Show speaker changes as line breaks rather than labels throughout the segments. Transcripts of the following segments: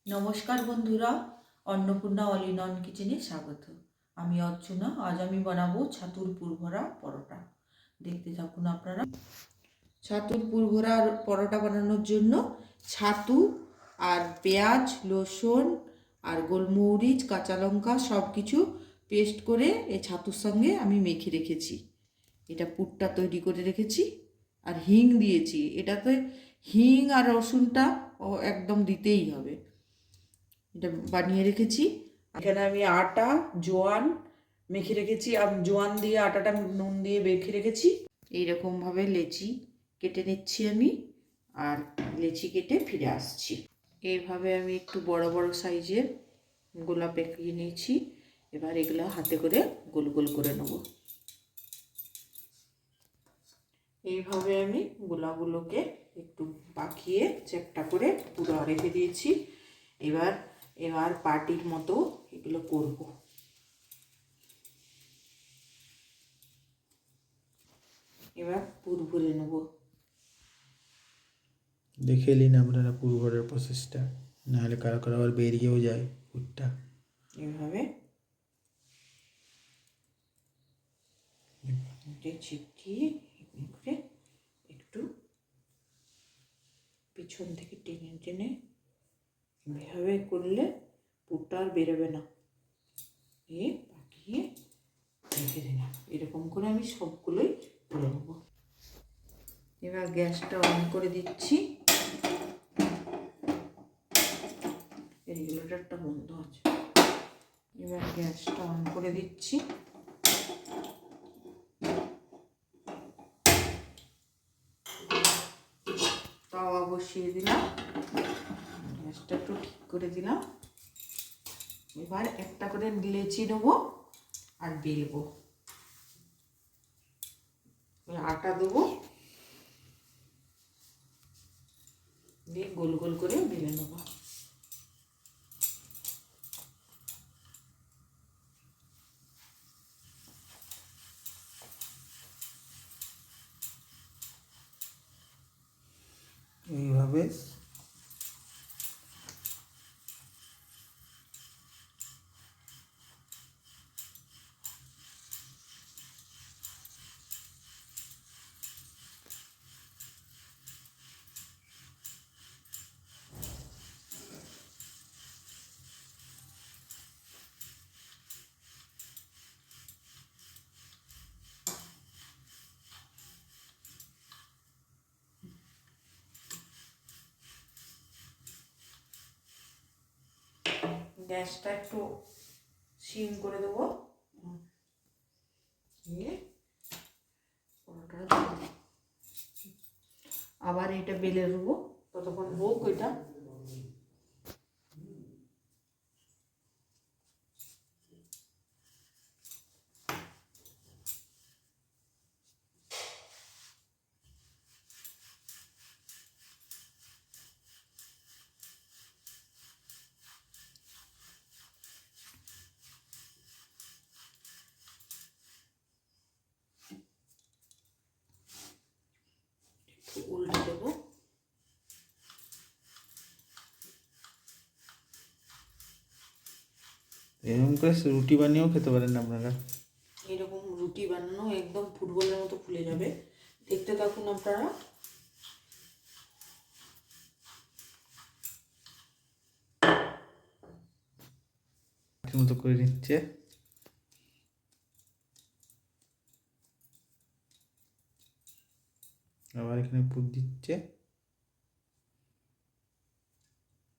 নমস্কার বন্ধুরা, Annapurna all in one কিচেনে স্বাগত। আমি অর্চনা। আজ আমি বানাবো ছাতুর পুরভরা পরোটা। দেখতে থাকুন আপনারা। ছাতুর পুরভরা পরোটা বানানোর জন্য ছাতু আর পেঁয়াজ, রসুন আর গোলমরিচ, কাঁচা লঙ্কা সব কিছু পেস্ট করে এই ছাতুর সঙ্গে আমি মেখে রেখেছি। এটা পুরটা তৈরি করে রেখেছি আর হিং দিয়েছি। এটাতে হিং আর রসুনটা একদম দিতেই হবে। এটা বানিয়ে রেখেছি। এখানে আমি আটা, জোয়ান মেখে রেখেছি। আমি জোয়ান দিয়ে আটাটা নুন দিয়ে মেখে রেখেছি। এইরকমভাবে লেচি কেটে নিচ্ছি আমি, আর লেচি কেটে ফিরে আসছি। এইভাবে আমি একটু বড় বড় সাইজের গোলা পেকিয়ে নিয়েছি। এবার এগুলো হাতে করে গোল গোল করে নেব। এইভাবে আমি গোলাগুলোকে একটু পাকিয়ে চ্যাপটা করে পুরো রেখে দিয়েছি। এবার পাটির মতো এগুলো করব। এবার পুর ভরে নেব।
দেখে নিন আপনারা পুর ভরার প্রসেসটা, নাহলে কারো কারো আবার বেরিয়েও যায় পুরটা।
এভাবে চিপকিয়ে করে একটু পিছন থেকে টেনে টেনে এভাবে করলে পুরটা আর বেরোবে না। পাকিয়ে রেখে দিলাম। এরকম করে আমি সবগুলোই তুলে নেব। এবার গ্যাসটা অন করে দিচ্ছি। রেগুলেটরটা বন্ধ আছে। এবার গ্যাসটা অন করে দিচ্ছি। তাওয়া বসিয়ে দিলাম, গ্যাসটা একটু ঠিক করে দিলাম। এবার একটা করে লেচি নেবো আর বেলবো। আটা দেবো, দিয়ে গোল গোল করে বেলে নেবো।
এইভাবে
গ্যাসটা একটু সিম করে দেবো। আবার এটা বেলে দেবো, ততক্ষণ হোক ওইটা। উল্টে দেবো।
এরকম করে রুটি বানিয়েও খেতে পারেন আপনারা।
এরকম রুটি বানানো একদম ফুটবলের মতো ফুলে যাবে। দেখতে থাকুন আপনারা।
মতো করে নিচ্ছে। আবার এখানে পুর দিচ্ছে,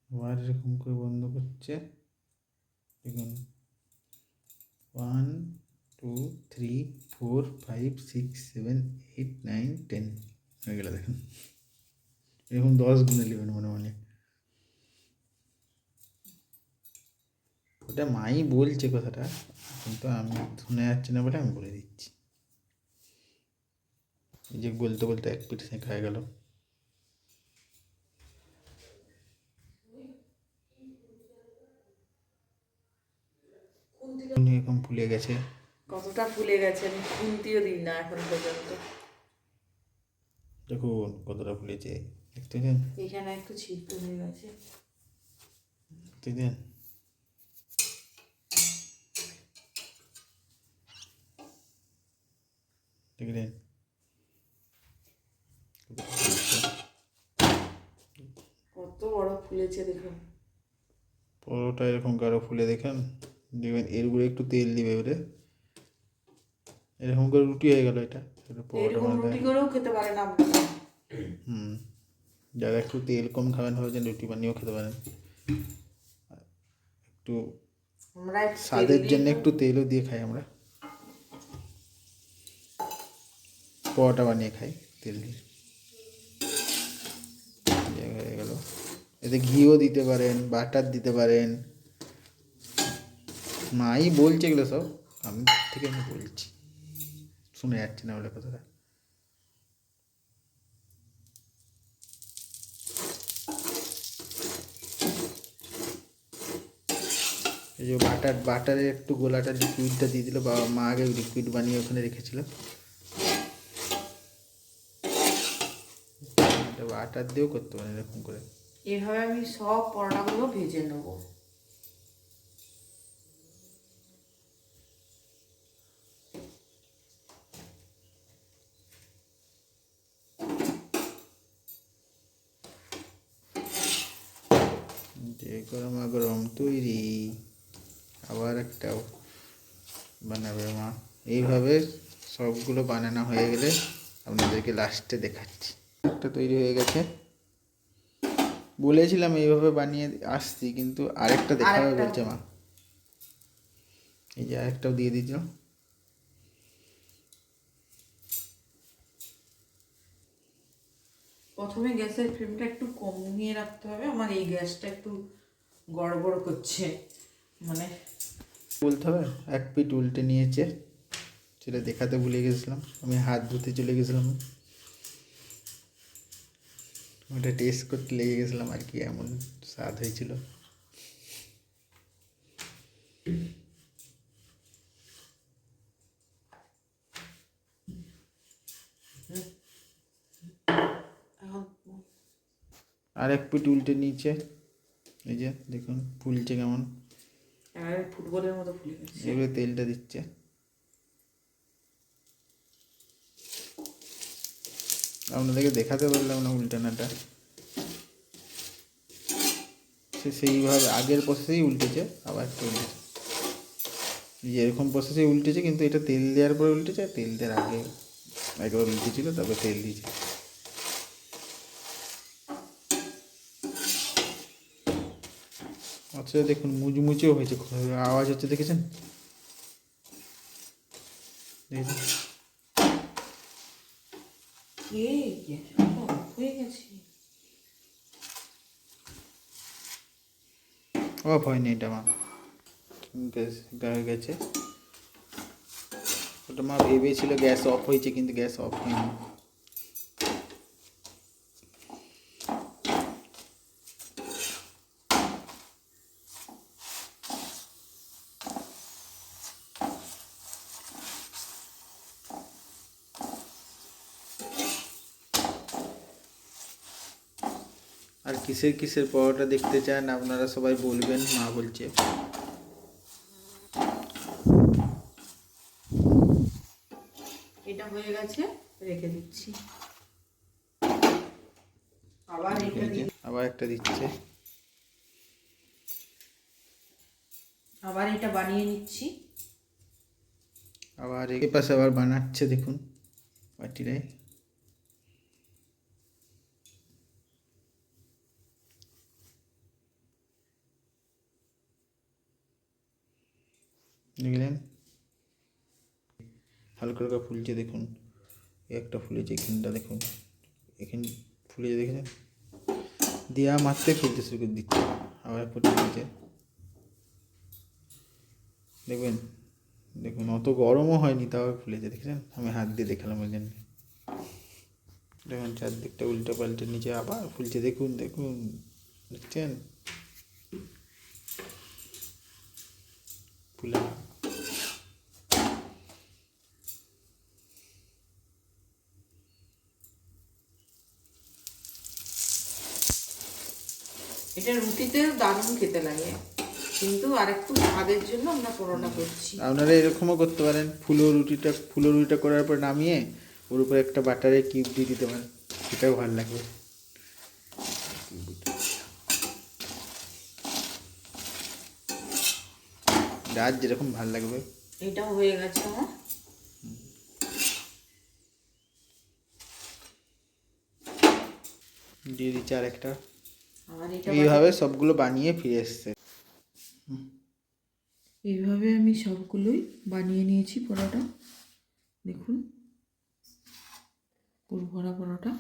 আবার এরকম করে বন্ধ করছে। দেখুন 1 2 3 4 5 6 7 8 9 10 হয়ে গেল। দেখুন এরকম 10 গুণে নেবেন মনে মনে। ওটা মাই বলছে কথাটা, কিন্তু আমি শুনে যাচ্ছি না বলে আমি বলে দিচ্ছি। এই যে বলতে বলতে এক পিঠ শেখা হয়ে গেল। এরকম ফুলে গেছে।
কতটা ফুলে গেছে আমি খুন্তিও দিই না এখন পর্যন্ত।
দেখুন কতটা ফুলেছে, দেখতেছেন?
এখানে একটু ছিদ্র হয়ে গেছে।
দেখলেন দেখলেন
কত বড় ফুলেছে দেখুন।
পরোটা এরকম কারো ফুলে দেখেন, দেখবেন এর উপরে একটু তেল দিবে এবারে, এরকম করে রুটি হয়ে গেল এটা। এটা পরোটা
এরকম
বানাতে
রুটি করেও খেতে পারেন আপনারা।
যারা একটু তেল কম খাবেন ভাবছেন রুটি বানিয়েও খেতে পারেন। একটু
আমরা একটু তেল
স্বাদের
দিয়ে
জন্য একটু তেলও দিয়ে খাই আমরা, পরোটা বানিয়ে খাই তেল দিয়ে। হয়ে গেল, এতে ঘিও দিতে পারেন, বাটার দিতে পারেন, মাই বলছে এগুলো সব, আমি থেকে আমি বলছি, শুনে যাচ্ছে না বলে কথাটা। এই যে বাটারে একটু গোলাটা লিকুইডটা দিয়ে দিল, বাবা মা আগে লিকুইড বানিয়ে ওখানে রেখেছিল, এটা বাটার দিয়েও করতে পারেন এরকম করে।
এভাবে আমি সব পরোটাগুলো ভেজে নেবো।
যে গরমা গরম তৈরি, আবার একটা বানাবে মা। এইভাবে সবগুলো বানানো হয়ে গেলে আপনাদেরকে লাস্টে দেখাচ্ছি। একটা তৈরি হয়ে গেছে, বলেছিলাম এইভাবে বানিয়ে আসছি, কিন্তু আরেকটা দেখাবে বলছে মা। এই যে আরেকটাও দিয়ে দিচ্ছ।
প্রথমে গ্যাসের ফ্লেমটা একটু কমিয়ে রাখতে হবে, আমার এই গ্যাসটা একটু গড়বড় করছে, মানে
বলতে হবে এক পিঠ উল্টে নিয়েছে, সেটা দেখাতে ভুলে গেছিলাম, আমি হাত ধুতে চলে গেছিলাম, ওটা টেস্ট করতে লেগে গেছিলাম আর কি, এমন স্বাদ হয়েছিল।
এখন
আর এক পিঠ উল্টে নিচে, এই যে দেখুন ফুলছে কেমন,
এবারে ফুটবলের মতো ফুলে গেছে।
এবারে তেলটা দিচ্ছে, আপনাদেরকে দেখাতে পারলাম না উল্টানাটা, সে সেইভাবে আগের প্রসেসেই উল্টেছে, আবার একটা উল্টেছে, যে এরকম প্রসেসেই উল্টেছে, কিন্তু এটা তেল দেওয়ার পরে উল্টেছে, আর তেল দেওয়ার আগে একবার উল্টেছিল, তারপর তেল দিয়েছে। আচ্ছা দেখুন মুচমুচেও হয়েছে, আওয়াজ হচ্ছে দেখেছেন, দেখেছেন?
হয়ে গেছে।
অফ হয়নি এটা মা, গ্যাস হয়ে গেছে, ওটা মা ভেবেছিল গ্যাস অফ হয়েছে, কিন্তু গ্যাস অফ হয়নি। আর কিসের কিসের পরোটা দেখতে চান আপনারা সবাই বলবেন, মা বলছে।
এটা হয়ে গেছে, রেখে দিচ্ছি। আবার এটা দিয়ে,
আবার একটা দিচ্ছে,
আবার এটা বানিয়ে নিচ্ছি।
আবার এ পাশে আবার বানাচ্ছে দেখুন বাটিটায়। দেখলেন হালকা হালকা ফুলছে দেখুন, একটা ফুলেছে এখানটা দেখুন, এখানে ফুলেছে দেখেছেন, দেওয়া মাত্রই ফুলতে শুরু করে দিচ্ছে, আবার ফুটে দিচ্ছে, দেখবেন দেখুন অত গরমও হয়নি, তাও ফুলেছে দেখেছেন, আমি হাত দিয়ে দেখালাম ওই জন্য। দেখুন চারদিকটা উল্টে পাল্টে নিচে আবার ফুলছে দেখুন, দেখুন দেখছেন ফুলা।
এটা এটা রুটিতেও দারুণ খেতে লাগে, কিন্তু আর একটু স্বাদের জন্য আমরা পরোটা করছি।
আপনারা এরকমও করতে পারেন, ফুলো রুটিটা করার পর নামিয়ে ওর উপরে একটা বাটারের কিউব দিয়ে দিতে পারেন, সেটাও ভালো লাগবে। যার যেরকম ভালো লাগবে।
এটাও হয়ে গেছে আমার।
দিয়ে দিচ্ছি আর একটা।
আর এটা
এইভাবে সবগুলো বানিয়ে ফিরে এসছে।
এইভাবে আমি সবগুলোই বানিয়ে নিয়েছি পরোটা। দেখুন পুর ভরা পরোটা।